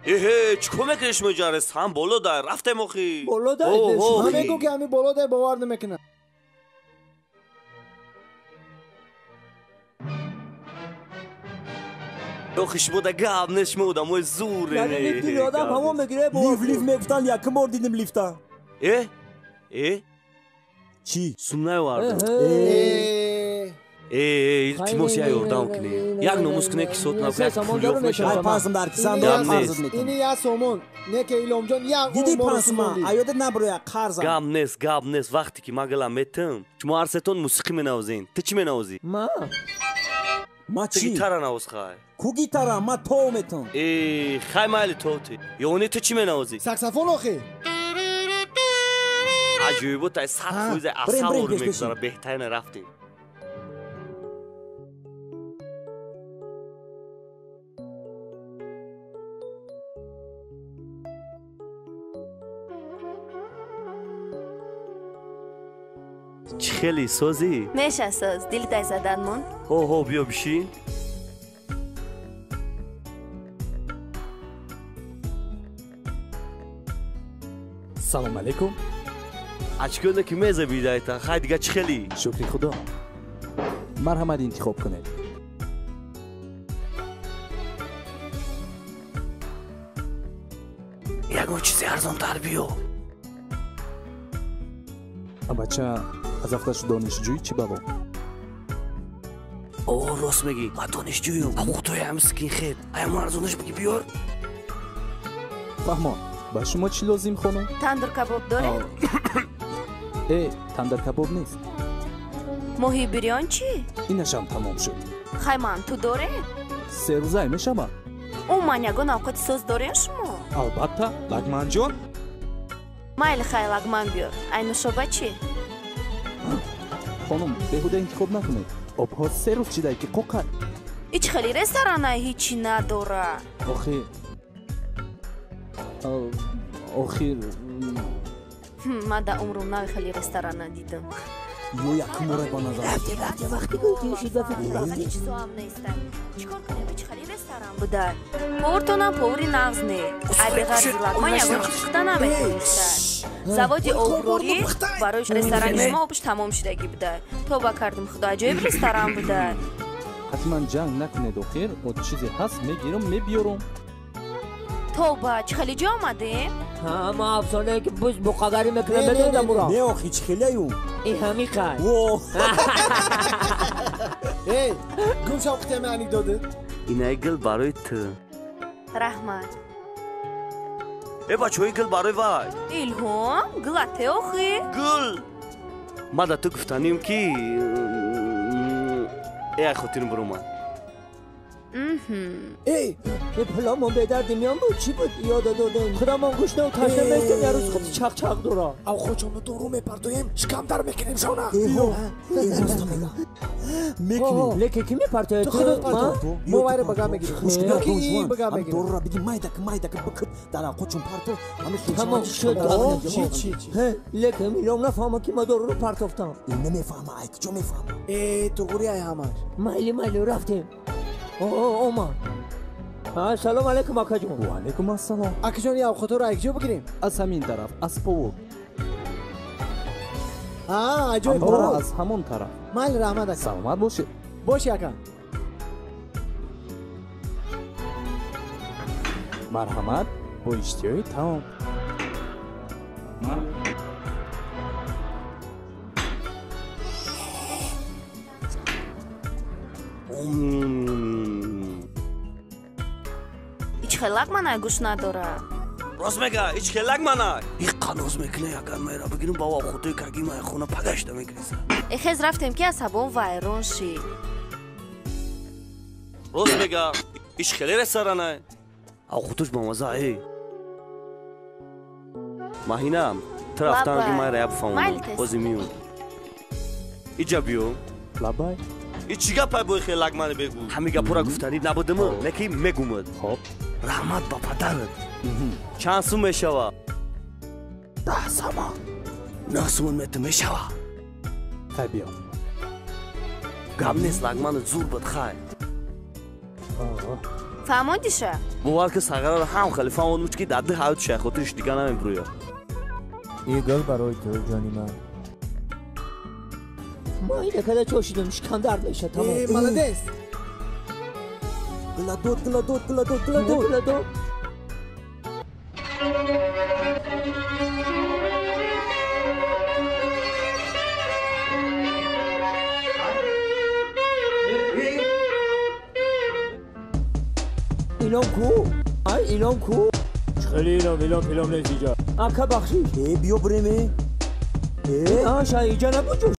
چی کمکش مجارست هم بالا دای رفتم آخی بالا دای شما بگو که همین بالا دای باور نمیکنه آخیش بوده گاب نشموده موی زوره یعنی لیفتی آدم همون بگیره لیف میگفتن یکم بار دیدیم لیفتا چی؟ سوم نیوارده تیموسی یوردان کنی یک نموز کنه که صوت نکنه پولیوف میشه پانسم در کسان دارم پانسم میکنم اینی یا سومون نه که ایلوم جان یا دیدی پانسم ایاده نبروی قرزم گاب نیست وقتی که مگلا میتم شما ارستون موسیقی منوزین تو چی منوزی؟ ما چی؟ گیتارا نوز خواهی کو گیتارا؟ ما تو میتم خواهی مالی تو تی یونی تو چی منوزی؟ ساکسافون آخی عجیبه تای سر فوزه اصلا رو میگذاره بهترین رفتیم چی خیلی سازی؟ میشه ساز دیل تای زدن من هو بیا بشین سلام علیکم اچکنه که میزه بیدایتا خواهی دیگه چی خیلی؟ شکر خدا مرحمت انتخاب کنید یکو چیزی ارزان تر بیو بچه از افتش دانشجویی چی بابا؟ راست میگی من دانشجویم اما خودتوی هم سکین خید ایم ارزانش بگی بیار فهمان با شما چی لازم خانم؟ تندر کباب داره؟ تندر کباب نیست ماهی بریان چی؟ اینش هم تمام شد خیمان تو داره؟ 3 روزه میشه ما اون من یگان اوقات ساز داره شما؟ البته لگمان جان مایل خیلی لگمان بیار این شبه چی؟ خانم بهوده انتخاب نکنید آبها 3 روز چیده که قوقت ایچ خیلی رستورانه هیچی نداره آخیر من در عمرم نه خیلی رستوران ندیدم یو یک موره با نظر رفتی وقتی گویی شید و فکر خیلی چیزو هم نیستن چیکار کنیم ایچ خیلی رستوران بوده پورتونا پوری نغز نه اگه غرزی لگمان یکم خشکتا نمیکنیستن زواج اوبروری برایش رستوران شما آبش تمام شدگی بوده تو با کردم خدا عجایب رستوران بوده حتما جنگ نکنید آخیر او چیزی هست میگیرم میبیارم تو با چه خیلی جا آمده؟ ما افسانه که بوش بقدری میکنه بدونم برا نه آخی چه خیلی ایون این همی خواهی گم شاو قطعه معنی داده اینه گل برای تو رحمت بچه های گل برای وای ایلهام گلته آخی گل ما دا تو گفتانیم که خودتون برو من ای پلامون به درد میان بود چی بود یاد دادم خدا من گوش نو کشته میستم یه روز خود چق دارم او خودشونو دورو میپردویم شکم در میکنیم شونه میکنیم لیکن کی میپرده تو خودت پرتو ما وایره بگم میگیریم خوشگاهی بگم میگیریم دور را بگی مایدک بکت در خودشون پرتو تمام شد چی لیکن میلوم نفهمم که ما دور رو پرتوفتم این نمیفهمه ای کجا میفهمه تو گوری ای همش مایلی رفتیم اوما سلام علیکم آقا جون و علیکم السلام آقا جون یا خودت رو ایجا بگیریم از همین طرف از پوک عجایب از همون طرف مایل رحمت سلامت باشه باشه آقا مرحمت با اشتیای تمام ایچ خیلی لگمان گوش نداره راست میگه ایچ خیلی لگمان این قنوز میکنه اگر میره بگیریم بابا خودتوی کگی مای خونه پگشته میکنیسه خیز رفتیم که از هبون ویرون شی راست میگه ایچ خیلی رستورانه او خودتوش با مزه ای ماهینم رفتم که من رب فهمم بازی میون اینجا بیو لبای این چی گپ پای خیلی لگمانه بگو همه گپ را گفتنی نبودم نکی میگومد خب رحمت با پدرت چند سوم میشوه 10 سوم 9 سوم میشوه خیلی بیا گپ نیست لگمان زور بد خواهی فهموندیشه باور که سقرار هم خلیفه اون که داده هاوت شه خاطرش دیگه نمیبرویا این گل برای تو جانی من ما اینه که چوشیدم شکندر بشه تمام молодец. گلادود گلادود اینام کو؟ اینام کو؟ خیلی اینام نیست اینجا اکا بخشی بیا بریم. شاید اینجا نبود